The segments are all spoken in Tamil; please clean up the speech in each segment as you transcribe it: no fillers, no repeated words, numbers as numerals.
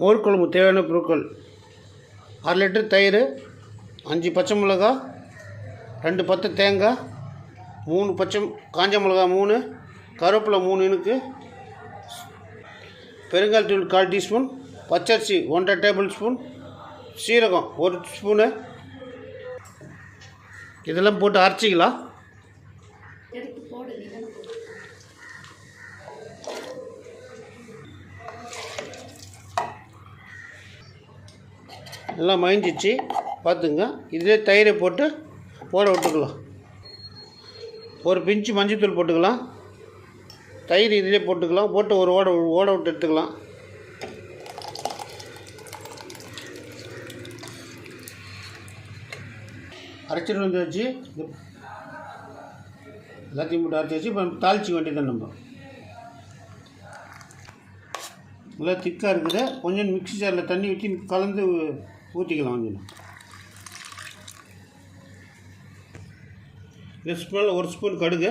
மோர் குழம்பு தேவையான பொருட்கள்: 1/2 லிட்டர் தயிர், 5 பச்சை மிளகா, 2 பத்து தேங்காய், 3 காஞ்ச மிளகா 3, கருவேப்பிலை 3 இனுக்கு, பெருங்காயத்தூள் 1/4 டீஸ்பூன், பச்சரிசி 1½ டேபிள் ஸ்பூன், சீரகம் 1 ஸ்பூனு. இதெல்லாம் போட்டு அரைச்சிக்கலாம். எல்லாம் மயஞ்சிச்சு பார்த்துங்க. இதிலே தயிரை போட்டு விட்டுக்கலாம். ஒரு பிஞ்சு மஞ்சத்தூள் போட்டுக்கலாம். தயிர் இதிலே போட்டுக்கலாம். போட்டு ஒரு ஓட விட்டு எடுத்துக்கலாம். அரைச்சிட்டு வந்து வச்சு எல்லாத்தையும் போட்டு அரைச்சி வச்சு இப்போ தாளிச்சிக்க வேண்டியதான். நம்ம நல்லா திக்காக இருக்குது. கொஞ்சம் மிக்ஸி ஜாரில் தண்ணி ஊற்றி கலந்து ஊற்றிக்கலாம். கொஞ்சம் ஸ்பூன் 1 ஸ்பூன் கடுகு,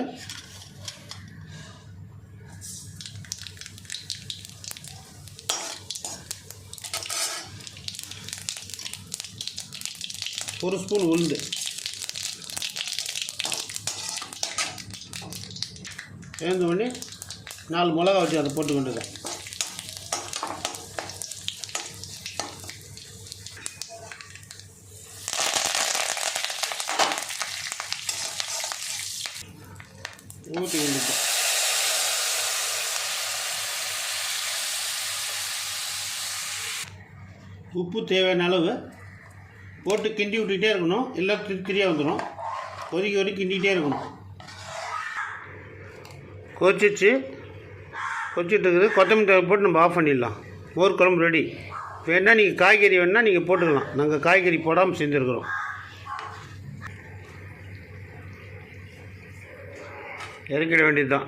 ஒரு ஸ்பூன் உளுந்து, சேர்ந்த உடனே 4 மிளகா வச்சு அதை போட்டு கொண்டுதான். ஊற்றி கொண்டு உப்பு தேவையான அளவு போட்டு கிண்டி விட்டுக்கிட்டே இருக்கணும். எல்லாம் திரியாக வந்துடும். கொதிக்க கிண்டிகிட்டே இருக்கணும். கொதிச்சிட்டு இருக்குது. கொத்தமல்லி போட்டு நம்ம ஆஃப் பண்ணிடலாம். மோர் குழம்பு ரெடி. வேணால் நீங்கள் காய்கறி வேணால் நீங்கள் போட்டுக்கலாம். நாங்கள் காய்கறி போடாமல் செஞ்சுருக்குறோம். இறக்கிட வேண்டியது தான்.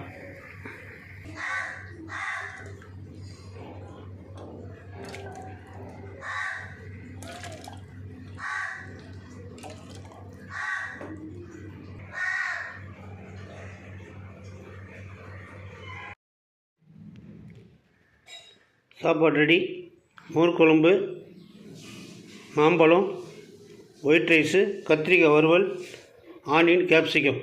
சாப்பாடு ரெடி. மோர் குழம்பு, மாம்பழம், ஒயிட் ரைஸு, கத்திரிக்காய் வறுவல், ஆனியன், கேப்சிகம்.